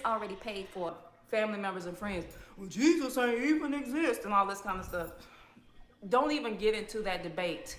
already paid for. Family members and friends, well, Jesus ain't even exist and all this kind of stuff. Don't even get into that debate.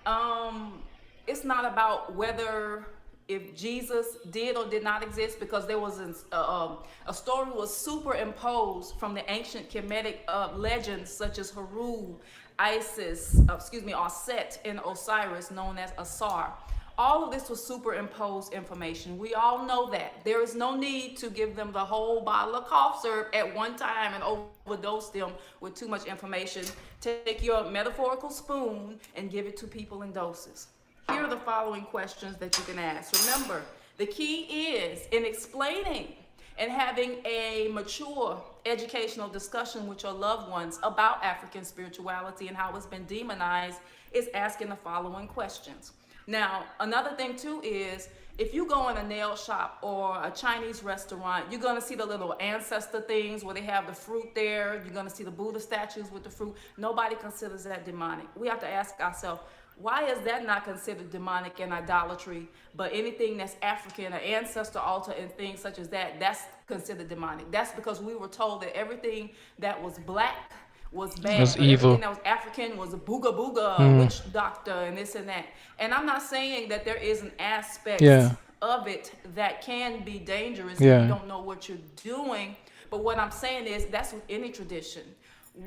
Um, it's not about whether if Jesus did or did not exist, because there was a story was superimposed from the ancient Kemetic legends such as Haru, Isis, Aset, and Osiris, known as Asar. All of this was superimposed information. We all know that. There is no need to give them the whole bottle of cough syrup at one time and overdose them with too much information. Take your metaphorical spoon and give it to people in doses. Here are the following questions that you can ask. Remember, the key is in explaining and having a mature educational discussion with your loved ones about African spirituality and how it's been demonized is asking the following questions. Now, another thing too is if you go in a nail shop or a Chinese restaurant, you're gonna see the little ancestor things where they have the fruit there. You're gonna see the Buddha statues with the fruit. Nobody considers that demonic. We have to ask ourselves, why is that not considered demonic and idolatry? But anything that's African, an ancestor altar and things such as that, that's considered demonic. That's because we were told that everything that was black was bad, Was but everything evil. that was African was a booga booga, witch doctor, and this and that. And I'm not saying that there isn't aspects Yeah. of it that can be dangerous if you Yeah. don't know what you're doing. But what I'm saying is that's with any tradition.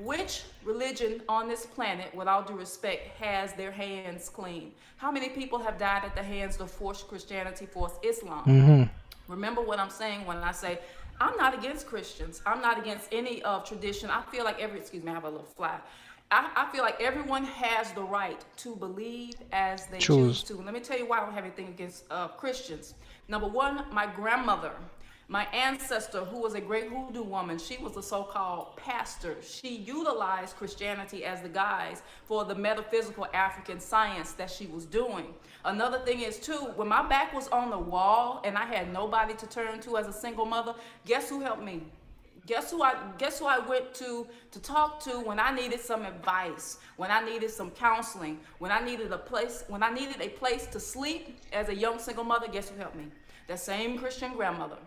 Which religion on this planet, with all due respect, has their hands clean? How many people have died at the hands of forced Christianity, forced Islam? Mm-hmm. Remember what I'm saying when I say I'm not against Christians. I'm not against any of tradition. I feel like excuse me, I have a little fly. I feel like everyone has the right to believe as they choose Choose. to. Let me tell you why I don't have anything against Christians. Number one, my grandmother, my ancestor, who was a great hoodoo woman, she was a so-called pastor. She utilized Christianity as the guise for the metaphysical African science that she was doing. Another thing is too, when my back was on the wall and I had nobody to turn to as a single mother, guess who helped me? Guess who I went to talk to when I needed some advice, when I needed some counseling, when I needed a place to sleep as a young single mother, guess who helped me? That same Christian grandmother.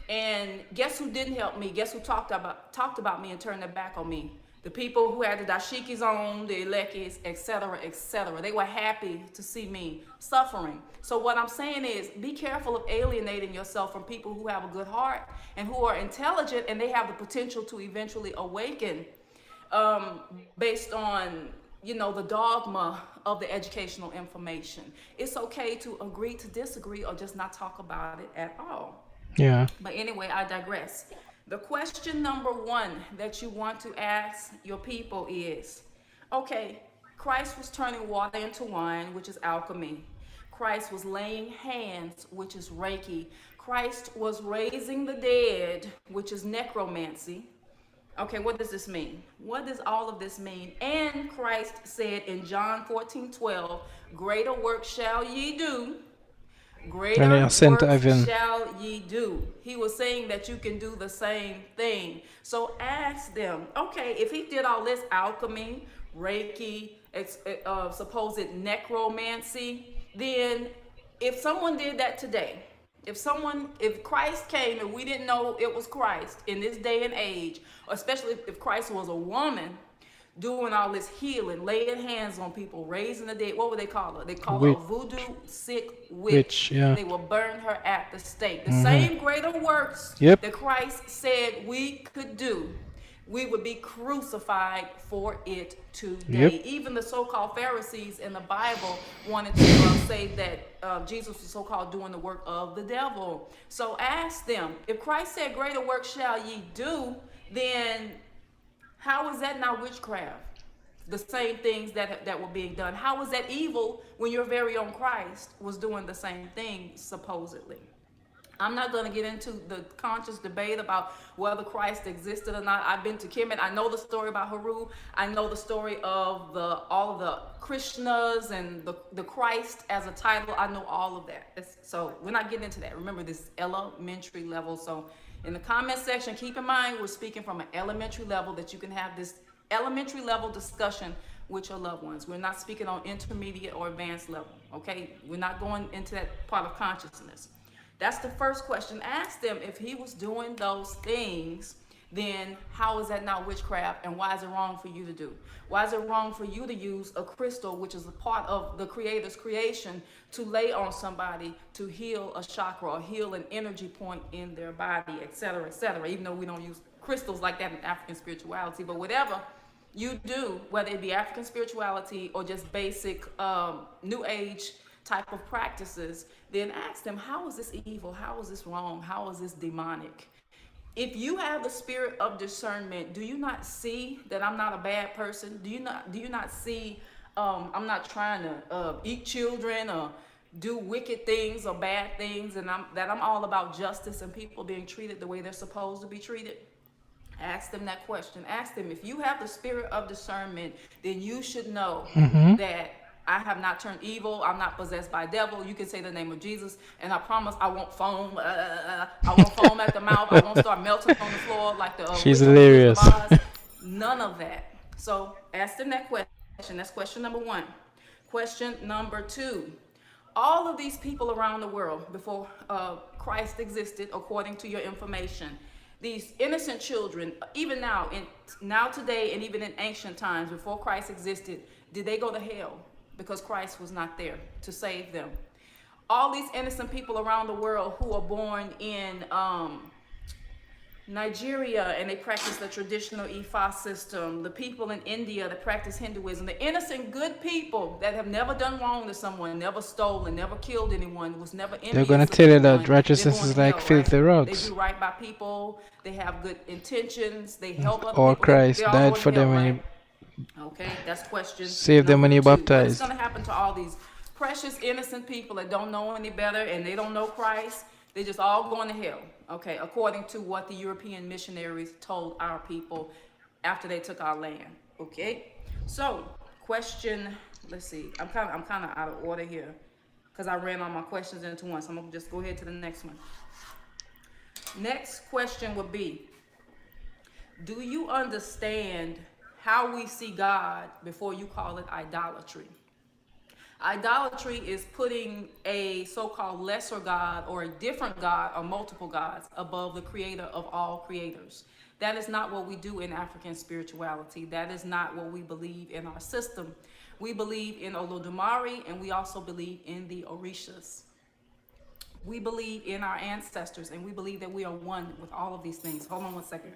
And guess who didn't help me? Guess who talked about me and turned their back on me? The people who had the dashikis on, the elekis, etc., etc. They were happy to see me suffering. So what I'm saying is, be careful of alienating yourself from people who have a good heart and who are intelligent and they have the potential to eventually awaken, based on the dogma of the educational information. It's okay to agree to disagree or just not talk about it at all. Yeah. But anyway, I digress. The question number one that you want to ask your people is, okay, Christ was turning water into wine, which is alchemy. Christ was laying hands, which is Reiki. Christ was raising the dead, which is necromancy. Okay, what does this mean? What does all of this mean? And Christ said in John 14:12, greater work shall ye do. When they Greater ascend to works heaven. shall ye do. He was saying that you can do the same thing. So ask them, okay, if he did all this alchemy, Reiki, supposed necromancy, then if someone did that today, if Christ came and we didn't know it was Christ in this day and age, especially if Christ was a woman doing all this healing, laying hands on people, raising the dead. What would they call her? They call her Witch. a voodoo sick witch. Witch. Yeah. They will burn her at the stake. The same greater works Yep. that Christ said we could do, we would be crucified for it today. Yep. Even the so-called Pharisees in the Bible wanted to say that Jesus was so-called doing the work of the devil. So ask them, if Christ said greater work shall ye do, then how is that not witchcraft? The same things that were being done. How was that evil when your very own Christ was doing the same thing, supposedly? I'm not going to get into the conscious debate about whether Christ existed or not. I've been to Kemet. I know the story about Haru. I know the story of all of the Krishnas and the Christ as a title. I know all of that. So we're not getting into that. Remember, this elementary level. So in the comment section, keep in mind we're speaking from an elementary level, that you can have this elementary level discussion with your loved ones. We're not speaking on intermediate or advanced level. Okay, we're not going into that part of consciousness. That's the first question. Ask them if he was doing those things, then how is that not witchcraft, and why is it wrong for you to do? Why is it wrong for you to use a crystal, which is a part of the creator's creation, to lay on somebody to heal a chakra or heal an energy point in their body, etc., etc.? Even though we don't use crystals like that in African spirituality, but whatever you do, whether it be African spirituality or just basic New Age type of practices, then ask them, how is this evil? How is this wrong? How is this demonic? If you have the spirit of discernment, do you not see that I'm not a bad person? Do you not see I'm not trying to eat children or do wicked things or bad things, and I'm all about justice and people being treated the way they're supposed to be treated? Ask them that question. Ask them, if you have the spirit of discernment, then you should know Mm-hmm. that I have not turned evil. I'm not possessed by devil. You can say the name of Jesus, and I promise I won't foam. I won't foam at the mouth. I won't start melting on the floor like the She's witch from the Wizard of hilarious. Oz. None of that. So ask them that question. That's question number one. Question number two. All of these people around the world before Christ existed, according to your information, these innocent children, even now today, and even in ancient times before Christ existed, did they go to hell because Christ was not there to save them? All these innocent people around the world who are born in Nigeria and they practice the traditional Ifa system, the people in India that practice Hinduism, the innocent good people that have never done wrong to someone, never stolen, never killed anyone, was never They're gonna envious of tell you that anyone, they're righteousness going to is like hell, right? filthy They rags. do right by people, they have good intentions, they help other Or people, Christ they're all died going for to hell, them right? and Okay, that's he question saved them when number he two. What is baptized. going to happen to all these precious, innocent people that don't know any better and they don't know Christ? They just all going to hell. Okay, according to what the European missionaries told our people after they took our land. Okay, so question. Let's see. I'm kind of out of order here because I ran all my questions into one. So I'm gonna just go ahead to the next one. Next question would be, do you understand how we see God before you call it idolatry? Idolatry is putting a so-called lesser God or a different God or multiple gods above the creator of all creators. That is not what we do in African spirituality. That is not what we believe in our system. We believe in Olodumare, and we also believe in the Orishas. We believe in our ancestors, and we believe that we are one with all of these things. Hold on one second.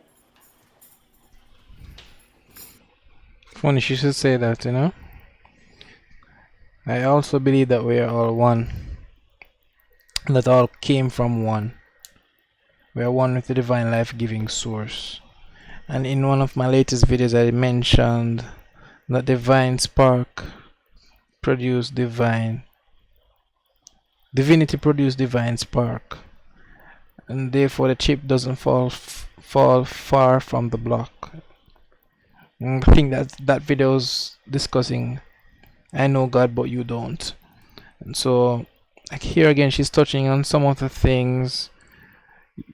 Funny she should say that, you know? I also believe that we are all one. That all came from one. We are one with the divine life giving source. And in one of my latest videos I mentioned that divine spark produced divine divinity produced divine spark, and therefore the chip doesn't fall far from the block. I think that video's discussing I know God but you don't. And so like here again she's touching on some of the things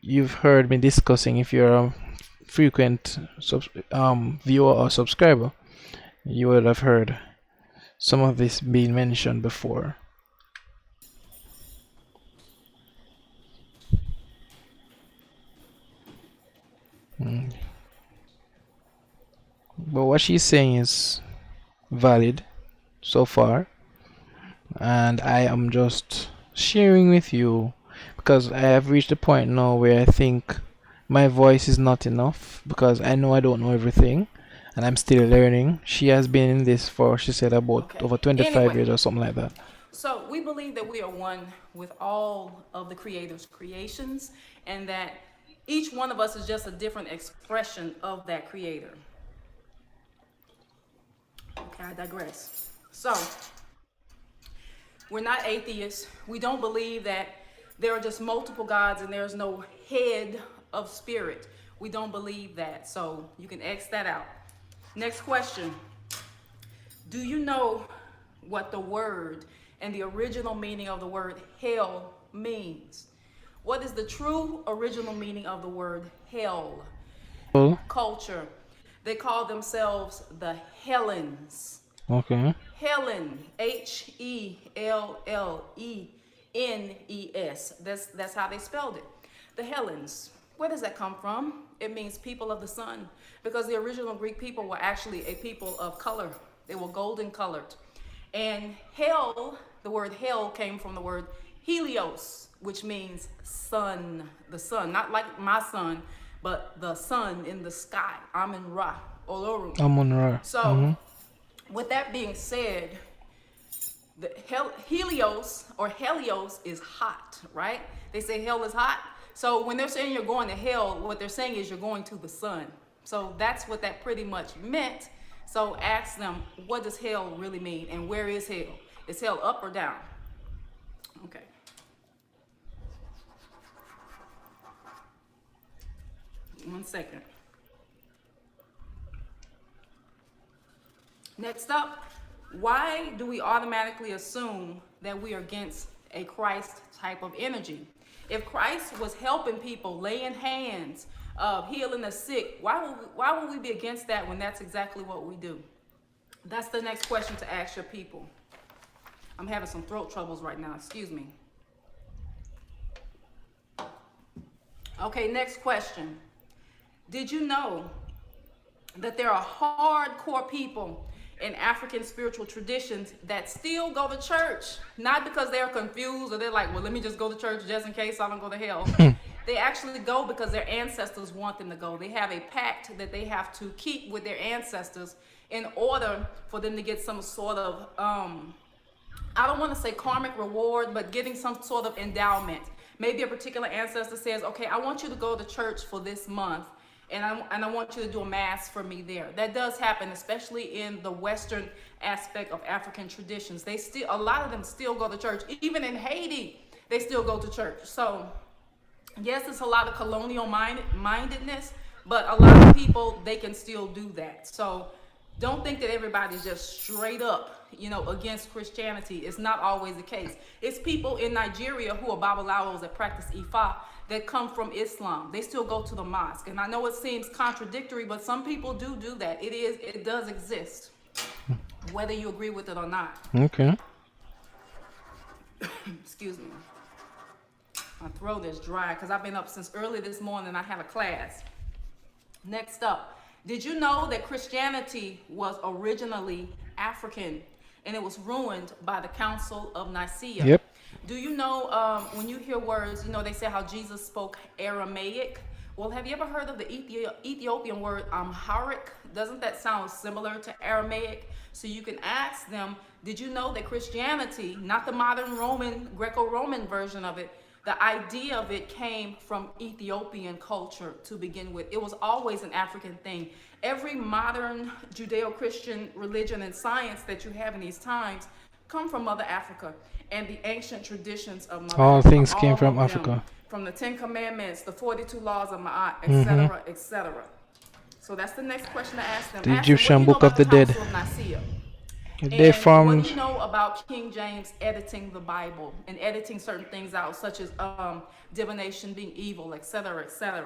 you've heard me discussing. If you're a frequent viewer or subscriber, you would have heard some of this being mentioned before. Mm. But what she's saying is valid so far, and I am just sharing with you because I have reached a point now where I think my voice is not enough because I know I don't know everything and I'm still learning. She has been in this for, she said, about Okay. over 25 Anyway, years or something like that. so we believe that we are one with all of the Creator's creations, and that each one of us is just a different expression of that Creator. Okay, I digress. So we're not atheists. We don't believe that there are just multiple gods and there's no head of spirit. We don't believe that. So you can X that out. Next question. Do you know what the word and the original meaning of the word hell means? What is the true original meaning of the word hell? Oh, Culture. They call themselves the Hellenes. okay. Helen, Helle, N-E-S. That's how they spelled it. The Hellenes. Where does that come from? It means people of the sun, because the original Greek people were actually a people of color. They were golden colored. And hell, the word hell came from the word helios, which means sun, the sun. Not like my sun, but the sun in the sky. Amun Ra, Oloru. Amun-Ra. So, with that being said, the Helios or Helios is hot, right? They say hell is hot. So when they're saying you're going to hell, what they're saying is you're going to the sun. So that's what that pretty much meant. So ask them, what does hell really mean? And where is hell? Is hell up or down? Okay. One second. Next up, why do we automatically assume that we are against a Christ type of energy? If Christ was helping people, laying hands, healing the sick, why would we be against that when that's exactly what we do? That's the next question to ask your people. I'm having some throat troubles right now, excuse me. Okay, next question. Did you know that there are hardcore people in African spiritual traditions that still go to church? Not because they're confused or they're like, well, let me just go to church just in case I don't go to hell. They actually go because their ancestors want them to go. They have a pact that they have to keep with their ancestors in order for them to get some sort of, I don't want to say karmic reward, but getting some sort of endowment. Maybe a particular ancestor says, okay, I want you to go to church for this month. And I want you to do a mass for me there. That does happen, especially in the Western aspect of African traditions. A lot of them still go to church. Even in Haiti, they still go to church. So, yes, it's a lot of colonial mindedness, but a lot of people, they can still do that. So, don't think that everybody's just straight up, against Christianity. It's not always the case. It's people in Nigeria who are Babalawos that practice Ifa that come from Islam. They still go to the mosque. And I know it seems contradictory, but some people do that. It does exist, whether you agree with it or not. Okay. Excuse me. My throat is dry because I've been up since early this morning. I had a class. Next up, did you know that Christianity was originally African and it was ruined by the Council of Nicaea? Yep. Do you know when you hear words, they say how Jesus spoke Aramaic? Well, have you ever heard of the Ethiopian word Amharic? Doesn't that sound similar to Aramaic? So you can ask them, did you know that Christianity, not the modern Greco-Roman version of it, the idea of it came from Ethiopian culture to begin with. It was always an African thing. Every modern Judeo-Christian religion and science that you have in these times come from Mother Africa and the ancient traditions of Mother All Africa. things came from of them, Africa. From the 10 Commandments, the 42 laws of Ma'at, etc., etc. So that's the next question to ask them. The Ask them, Egyptian what do you know Book of about the Dead. Council of Nicaea? They And what formed. do you know about King James editing the Bible and editing certain things out, such as divination being evil, etc., etc.?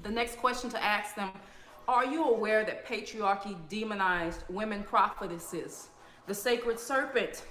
The next question to ask them, are you aware that patriarchy demonized women prophetesses? The sacred serpent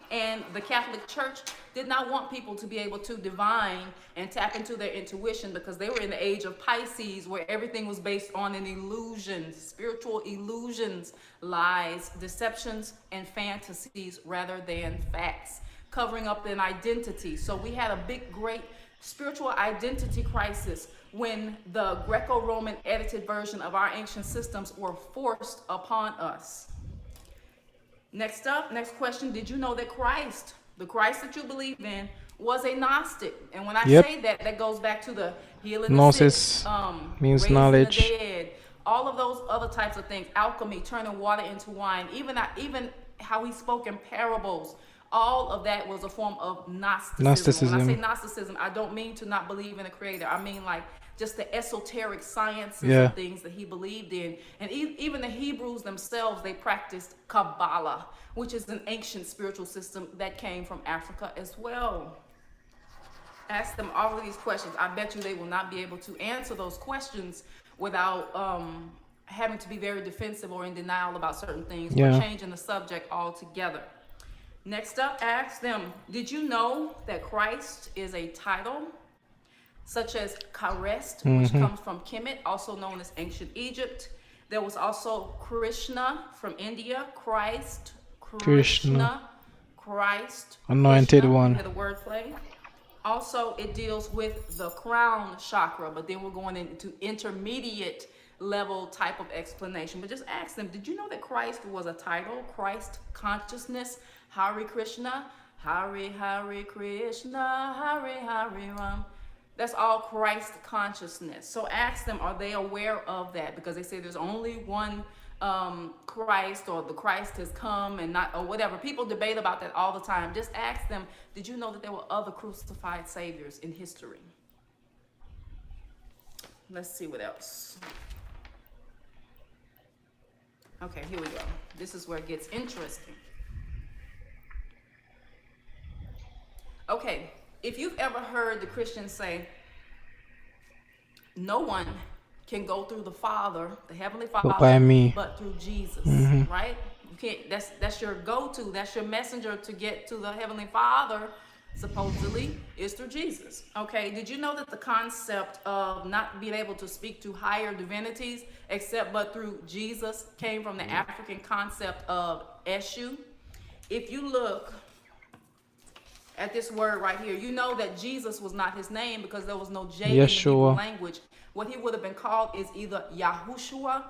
and the Catholic Church did not want people to be able to divine and tap into their intuition because they were in the age of Pisces where everything was based on an illusion, spiritual illusions, lies, deceptions, and fantasies rather than facts, covering up an identity. So we had a big, great spiritual identity crisis when the Greco-Roman edited version of our ancient systems were forced upon us. Next question, did you know that Christ, the Christ that you believe in, was a Gnostic? And when I say that, that goes back to the healing the sick, means raising knowledge. the dead, all of those other types of things, alchemy, turning water into wine, even how he spoke in parables. All of that was a form of Gnosticism. When I say Gnosticism, I don't mean to not believe in a creator. I mean like just the esoteric sciences and things that he believed in. And even the Hebrews themselves, they practiced Kabbalah, which is an ancient spiritual system that came from Africa as well. Ask them all of these questions. I bet you they will not be able to answer those questions without having to be very defensive or in denial about certain things or changing the subject altogether. Next up, ask them, did you know that Christ is a title? Such as Karest, which comes from Kemet, also known as ancient Egypt. There was also Krishna from India, Christ, Krishna, Christ, anointed Krishna. one. You hear the wordplay? Also, it deals with the crown chakra, but then we're going into intermediate level type of explanation. But just ask them, did you know that Christ was a title? Christ consciousness, Hare Krishna, Hare Hare Krishna, Hare Hare Ram. That's all Christ consciousness. So ask them, are they aware of that? Because they say there's only one Christ, or the Christ has come and not, or whatever. People debate about that all the time. Just ask them, did you know that there were other crucified saviors in history? Let's see what else. Okay, here we go. This is where it gets interesting. Okay, if you've ever heard the Christians say, no one can go through the Father, the Heavenly Father, by me, but through Jesus, right? You can't. That's your go-to. That's your messenger to get to the Heavenly Father. Supposedly, is through Jesus. Okay. Did you know that the concept of not being able to speak to higher divinities except but through Jesus came from the African concept of Eshu? If you look at this word right here, you know that Jesus was not his name because there was no J in the Hebrew language. What he would have been called is either Yahushua,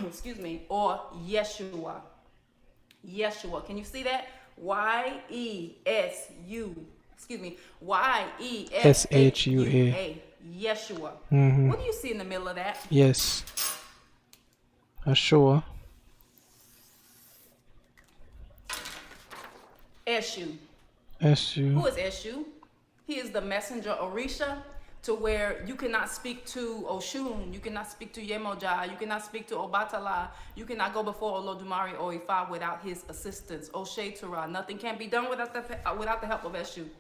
excuse me, or Yeshua. Yeshua. Can you see that? Y-E-S-U, excuse me, Y-E-S-H-U-A. Yeshua. What do you see in the middle of that? Yes. Ashua. Eshu. Eshu. Who is Eshu? He is the messenger Orisha, to where you cannot speak to Oshun, you cannot speak to Yemoja, you cannot speak to Obatala, you cannot go before Olodumare or Ifa without his assistance, Oshe Torah. Nothing can be done without the help of Eshu.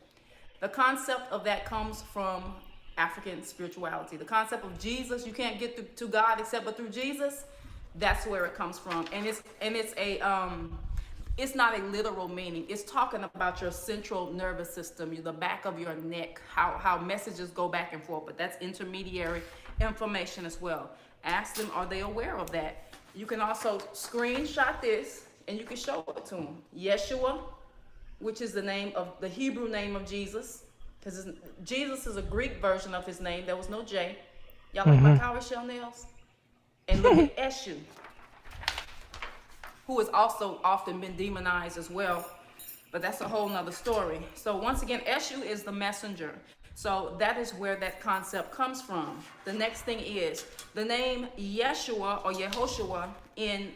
The concept of that comes from African spirituality. The concept of Jesus, you can't get to God except but through Jesus. That's where it comes from, and it's not a literal meaning. It's talking about your central nervous system, the back of your neck, how messages go back and forth. But that's intermediary information as well. Ask them, are they aware of that? You can also screenshot this and you can show it to them. Yeshua, which is the name of the Hebrew name of Jesus, because Jesus is a Greek version of his name. There was no J. Y'all like my cowrie shell nails? And look at Eshu, who has also often been demonized as well, but that's a whole nother story. So once again, Eshu is the messenger. So that is where that concept comes from. The next thing is the name Yeshua or Yehoshua in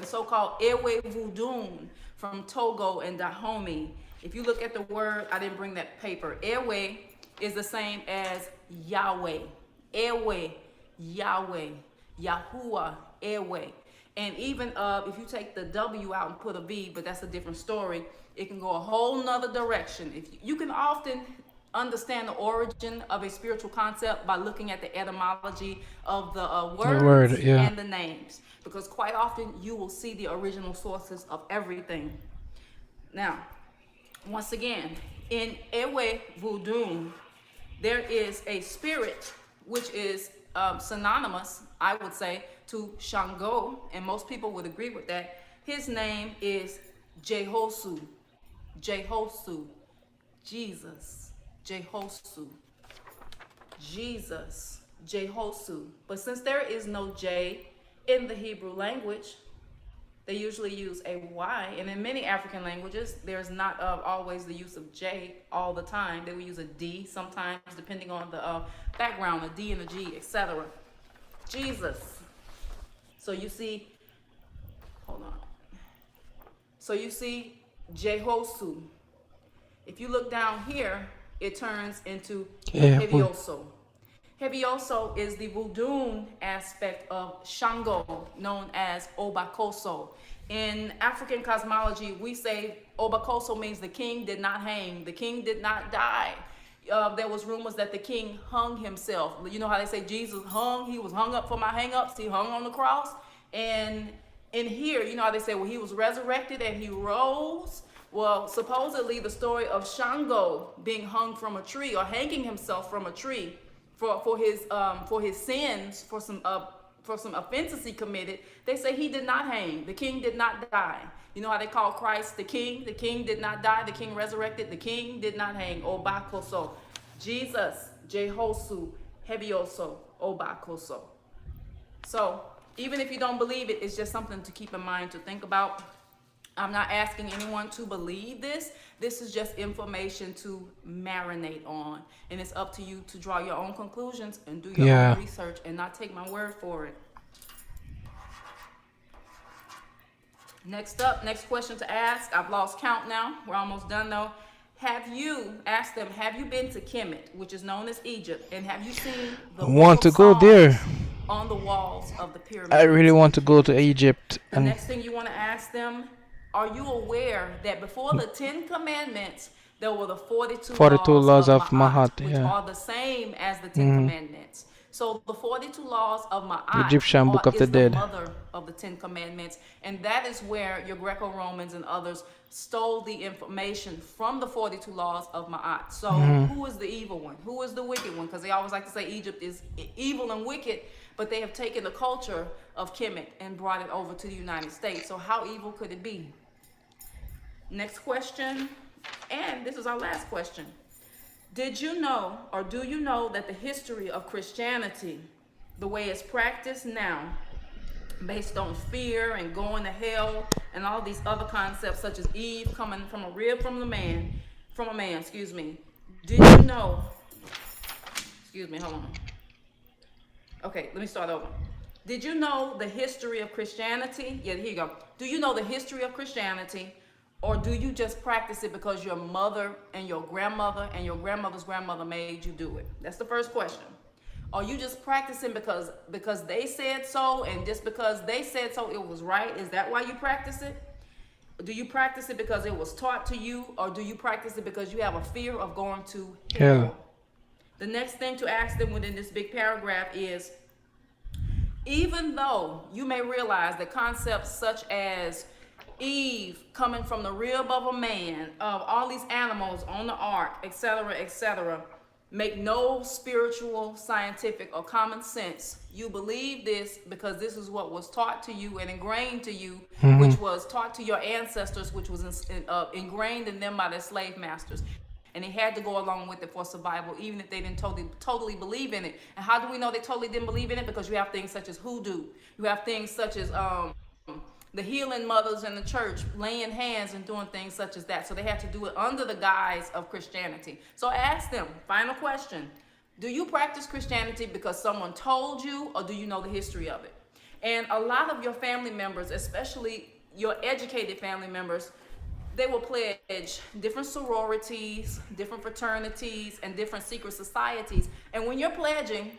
so-called Ewe Vudun from Togo and Dahomey. If you look at the word, I didn't bring that paper. Ewe is the same as Yahweh. Ewe, Yahweh, Yahuwah, Ewe. And even if you take the W out and put a V, but that's a different story, it can go a whole nother direction. If you can often understand the origin of a spiritual concept by looking at the etymology of the words and the names, because quite often you will see the original sources of everything. Now, once again, in Ewe Voodoo, there is a spirit which is synonymous, I would say, to Shango, and most people would agree with that. His name is Jehosu. Jehosu. Jesus. Jehosu. Jesus. Jehosu. But since there is no J in the Hebrew language, they usually use a Y. And in many African languages, there's not always the use of J all the time. They will use a D sometimes, depending on the background, a D and a G, etc. Jesus. So you see, hold on. So you see Jehosu. If you look down here, it turns into Hevioso. Hevioso is the voodoo aspect of Shango, known as Obakoso. In African cosmology, we say Obakoso means the king did not hang, the king did not die. There was rumors that the king hung himself. You know how they say Jesus hung? He was hung up for my hang-ups. He hung on the cross. And in here, you know how they say, well, he was resurrected and he rose. Well, supposedly the story of Shango being hung from a tree or hanging himself from a tree for his sins, for some offenses he committed. They say he did not hang. The king did not die. You know how they call Christ the king? The king did not die. The king resurrected. The king did not hang. Obakoso. Jesus, Jehosu, Hebioso, Obakoso. So even if you don't believe it, it's just something to keep in mind to think about. I'm not asking anyone to believe this. This is just information to marinate on. And it's up to you to draw your own conclusions and do your Yeah. own research and not take my word for it. Next up, next question to ask. I've lost count now. We're almost done though. Ask them, have you been to Kemet, which is known as Egypt, and have you seen the I book want of to go there. Psalms on the walls of the I really pyramids? want to go to Egypt The and next thing you want to ask them, are you aware that before the 10 commandments, there were the 42 42 laws laws of of Ma'at, Mahat. which Yeah. are the same as the 10 commandments. So the 42 laws of The Ma'at Egyptian Book of the is the Dead. mother of the 10 commandments. And that is where your Greco-Romans and others stole the information from the 42 laws of Ma'at. So who is the evil one? Who is the wicked one? Because they always like to say Egypt is evil and wicked, but they have taken the culture of Kemet and brought it over to the United States. So how evil could it be? Next question, and this is our last question. Did you know, or do you know, that the history of Christianity, the way it's practiced now, based on fear and going to hell and all these other concepts such as Eve coming from a rib from a man, excuse me. Did you know, excuse me, hold on. Okay, let me start over. Did you know the history of Christianity? Yeah, here you go. Do you know the history of Christianity, or do you just practice it because your mother and your grandmother's grandmother made you do it? That's the first question. Are you just practicing because they said so, and just because they said so it was right? Is that why you practice it? Do you practice it because it was taught to you, or do you practice it because you have a fear of going to hell? Hell. The next thing to ask them within this big paragraph is, even though you may realize that concepts such as Eve coming from the rib of a man, of all these animals on the ark, etc., make no spiritual, scientific, or common sense. You believe this because this is what was taught to you and ingrained to you, which was taught to your ancestors, which was ingrained in them by their slave masters. And they had to go along with it for survival, even if they didn't totally believe in it. And how do we know they totally didn't believe in it? Because you have things such as hoodoo. You have things such as the healing mothers in the church laying hands and doing things such as that. So they had to do it under the guise of Christianity. So I asked them, final question, do you practice Christianity because someone told you, or do you know the history of it? And a lot of your family members, especially your educated family members, they will pledge different sororities, different fraternities, and different secret societies. And when you're pledging,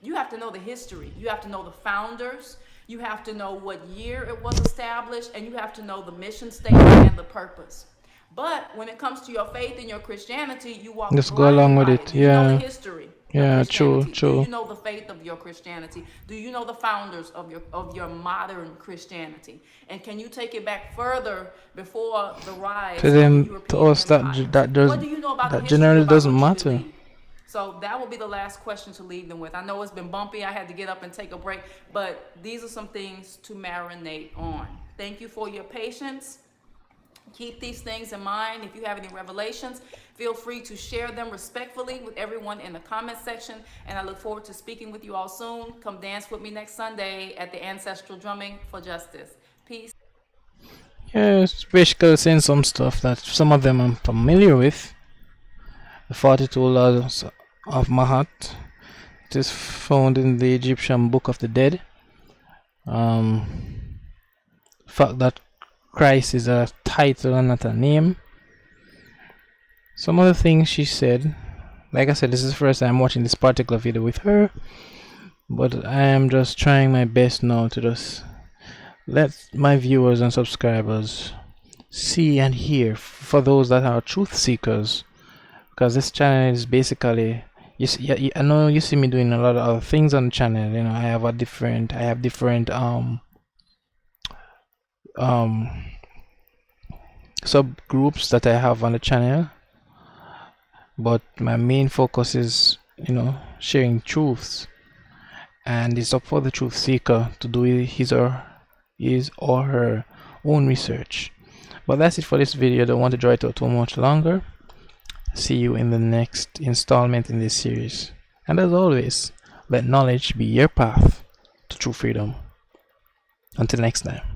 you have to know the history. You have to know the founders. You have to know what year it was established, and you have to know the mission statement and the purpose. But when it comes to your faith and your Christianity, you walk Just go along with blinded it. by it. Do you know the Yeah. history of Yeah, true, Christianity? Do true. you know the faith of your Christianity? Do you know the founders of your modern Christianity? And can you take it back further before the rise To of the them, European to us, that empires? that does What do you know about the that history generally about doesn't what you matter. believe? So that will be the last question to leave them with. I know it's been bumpy. I had to get up and take a break, but these are some things to marinate on. Thank you for your patience. Keep these things in mind. If you have any revelations, feel free to share them respectfully with everyone in the comment section. And I look forward to speaking with you all soon. Come dance with me next Sunday at the Ancestral Drumming for Justice. Peace. Yeah, it's basically saying some stuff that some of them I'm familiar with. The 42 laws of Mahat. It is found in the Egyptian Book of the Dead. Fact that Christ is a title and not a name. Some of the things she said, like I said, this is the first time I'm watching this particular video with her, but I am just trying my best now to just let my viewers and subscribers see and hear, for those that are truth seekers, because this channel is basically, you see, I know you see me doing a lot of other things on the channel. You know, I have different subgroups that I have on the channel, but my main focus is, sharing truths, and it's up for the truth seeker to do his or her own research. But that's it for this video. I don't want to draw it out too much longer. See you in the next installment in this series. And as always, let knowledge be your path to true freedom. Until next time.